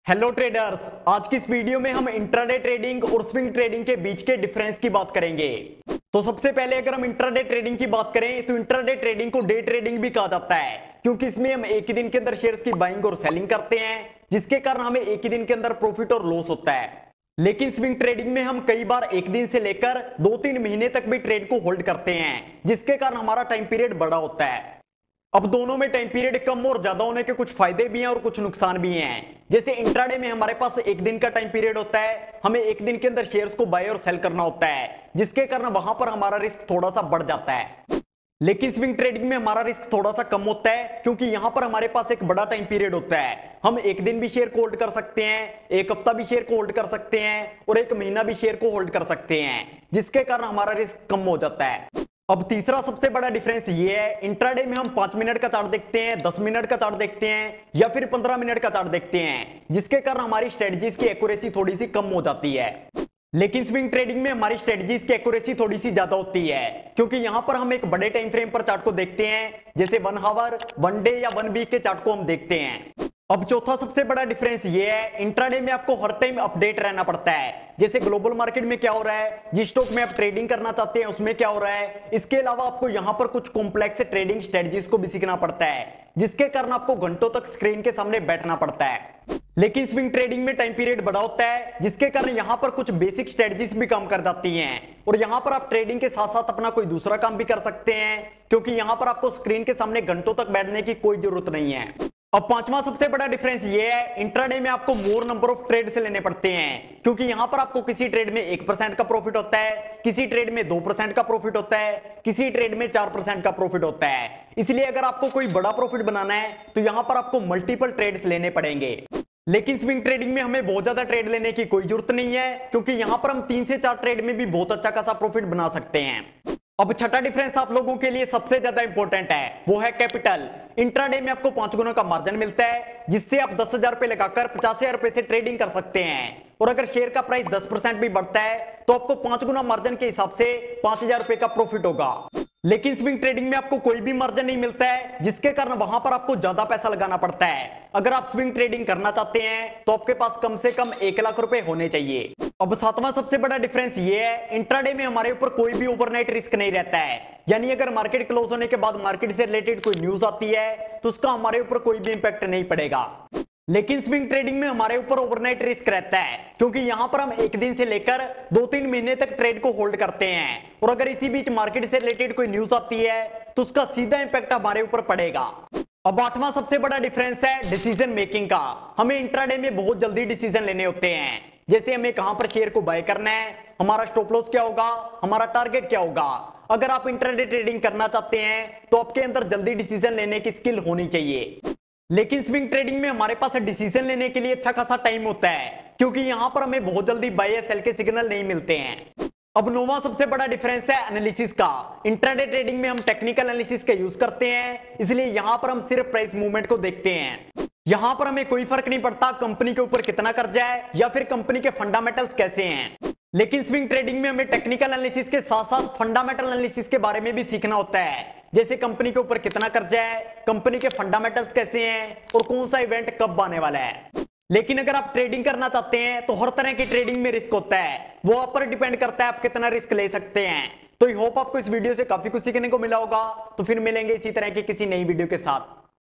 Hello traders, आज की इस वीडियो में हम इंट्राडे ट्रेडिंग और स्विंग ट्रेडिंग के बीच के डिफरेंस की बात करेंगे। तो सबसे पहले अगर हम इंट्राडे ट्रेडिंग की बात करें तो इंट्राडे ट्रेडिंग को डे ट्रेडिंग भी कहा जाता है, क्योंकि इसमें हम एक ही दिन के अंदर शेयर्स की बाइंग और सेलिंग करते हैं, जिसके कारण हमें एक ही दिन के अंदर प्रॉफिट और लॉस होता है। लेकिन स्विंग ट्रेडिंग में हम कई बार एक दिन से लेकर 2-3 महीने तक भी ट्रेड को होल्ड करते हैं, जिसके कारण हमारा टाइम पीरियड बड़ा होता है। अब दोनों में टाइम पीरियड कम और ज्यादा होने के कुछ फायदे भी हैं और कुछ नुकसान भी हैं। जैसे इंट्राडे में हमारे पास एक दिन का टाइम पीरियड होता है, हमें एक दिन के अंदर शेयर्स को बाय और सेल करना होता है, जिसके कारण वहां पर हमारा रिस्क थोड़ा सा बढ़ जाता है। लेकिन स्विंग ट्रेडिंग में हमारा रिस्क थोड़ा सा कम होता है, क्योंकि यहां पर हमारे पास एक बड़ा टाइम पीरियड होता है। हम एक दिन भी शेयर को होल्ड कर सकते हैं, एक हफ्ता भी शेयर को होल्ड कर सकते हैं और एक महीना भी शेयर को होल्ड कर सकते हैं, जिसके कारण हमारा रिस्क कम हो जाता है। अब तीसरा सबसे बड़ा डिफरेंस ये है, इंट्राडे में हम 5 मिनट का चार्ट देखते हैं, 10 मिनट का चार्ट देखते हैं या फिर 15 मिनट का चार्ट देखते हैं, जिसके कारण हमारी स्ट्रेटजीज की एक्यूरेसी थोड़ी सी कम हो जाती है। लेकिन स्विंग ट्रेडिंग में हमारी स्ट्रेटजीज की एक्यूरेसी थोड़ी सी ज्यादा होती है, क्योंकि यहां पर हम एक बड़े टाइम फ्रेम पर चार्ट को देखते हैं, जैसे 1 आवर, 1 डे या 1 वीक के चार्ट को हम देखते हैं। अब चौथा सबसे बड़ा डिफरेंस ये है, इंट्राडे में आपको हर टाइम अपडेट रहना पड़ता है, जैसे ग्लोबल मार्केट में क्या हो रहा है, जिस स्टॉक में आप ट्रेडिंग करना चाहते हैं उसमें क्या हो रहा है। इसके अलावा आपको यहाँ पर कुछ कॉम्प्लेक्स ट्रेडिंग स्ट्रेटजीज को भी सीखना पड़ता है, जिसके कारण आपको घंटों तक स्क्रीन के सामने बैठना पड़ता है। लेकिन स्विंग ट्रेडिंग में टाइम पीरियड बड़ा होता है, जिसके कारण यहाँ पर कुछ बेसिक स्ट्रेटजीज भी काम कर जाती हैं और यहाँ पर आप ट्रेडिंग के साथ साथ अपना कोई दूसरा काम भी कर सकते हैं, क्योंकि यहाँ पर आपको स्क्रीन के सामने घंटों तक बैठने की कोई जरूरत नहीं है। अब पांचवा सबसे बड़ा डिफरेंस ये है, इंट्राडे में आपको मोर नंबर ऑफ ट्रेड से लेने पड़ते हैं, क्योंकि यहां पर आपको किसी ट्रेड में 1% का प्रॉफिट होता है, किसी ट्रेड में 2% का प्रॉफिट होता है, किसी ट्रेड में 4% का प्रॉफिट होता है। इसलिए अगर आपको कोई बड़ा प्रॉफिट बनाना है तो यहां पर आपको मल्टीपल ट्रेड्स लेने पड़ेंगे। लेकिन स्विंग ट्रेडिंग में हमें बहुत ज्यादा ट्रेड लेने की कोई जरूरत नहीं है, क्योंकि यहां पर हम 3 से 4 ट्रेड में भी बहुत अच्छा खासा प्रॉफिट बना सकते हैं। अब छठा डिफरेंस आप लोगों के लिए सबसे ज्यादा इंपॉर्टेंट है, वो है कैपिटल। इंट्राडे में आपको 5 गुना का मार्जिन मिलता है, जिससे आप 10,000 रुपए लगाकर 50,000 रुपए से ट्रेडिंग कर सकते हैं, और अगर शेयर का प्राइस 10% भी बढ़ता है तो आपको 5 गुना मार्जिन के हिसाब से 5,000 रुपए का प्रॉफिट होगा। लेकिन स्विंग ट्रेडिंग में आपको कोई भी मार्जिन नहीं मिलता है, जिसके कारण वहां पर आपको ज्यादा पैसा लगाना पड़ता है। अगर आप स्विंग ट्रेडिंग करना चाहते हैं तो आपके पास कम से कम 1 लाख रुपए होने चाहिए। अब सातवां सबसे बड़ा डिफरेंस ये है, इंट्राडे में हमारे ऊपर कोई भी ओवरनाइट रिस्क नहीं रहता है, यानी अगर मार्केट क्लोज होने के बाद मार्केट से रिलेटेड कोई न्यूज आती है तो उसका हमारे ऊपर कोई भी इंपैक्ट नहीं पड़ेगा। लेकिन स्विंग ट्रेडिंग में हमारे ऊपर ओवरनाइट रिस्क रहता है, क्योंकि यहां पर हम एक दिन से लेकर 2-3 महीने तक ट्रेड को होल्ड करते हैं, और अगर इसी बीच मार्केट से रिलेटेड कोई न्यूज आती है तो उसका सीधा इंपैक्ट हमारे ऊपर पड़ेगा। अब आठवां सबसे बड़ा डिफरेंस है डिसीजन मेकिंग का। हमें इंट्राडे में बहुत जल्दी डिसीजन लेने होते हैं, जैसे हमें कहां पर शेयर को बाय करना है, हमारा स्टॉप लॉस क्या होगा, हमारा टारगेट क्या होगा। अगर आप इंट्राडे ट्रेडिंग करना चाहते हैं तो आपके अंदर जल्दी डिसीजन लेने की स्किल होनी चाहिए। लेकिन स्विंग ट्रेडिंग में हमारे पास डिसीजन लेने के लिए अच्छा खासा टाइम होता है, क्योंकि यहां पर हमें बहुत जल्दी बाय या सेल के सिग्नल नहीं मिलते हैं। अब नौवां सबसे बड़ा डिफरेंस है एनालिसिस का। इंट्राडे ट्रेडिंग में हम टेक्निकल एनालिसिस का यूज करते हैं, इसलिए यहां पर हम सिर्फ प्राइस मूवमेंट को देखते हैं। यहां पर हमें कोई फर्क नहीं पड़ता कंपनी के ऊपर कितना कर्जा है या फिर कंपनी के फंडामेंटल्स कैसे हैं। लेकिन स्विंग ट्रेडिंग में हमें टेक्निकल एनालिसिस के साथ साथ फंडामेंटल एनालिसिस के बारे में भी सीखना होता है, जैसे कंपनी के ऊपर कितना कर्जा है, कंपनी के फंडामेंटल्स कैसे हैं और कौन सा इवेंट कब आने वाला है। लेकिन अगर आप ट्रेडिंग करना चाहते हैं तो हर तरह की ट्रेडिंग में रिस्क होता है, वो आप पर डिपेंड करता है आप कितना रिस्क ले सकते हैं। तो आई होप आपको इस वीडियो से काफी कुछ सीखने को मिला होगा। तो फिर मिलेंगे इसी तरह की किसी नई वीडियो के साथ।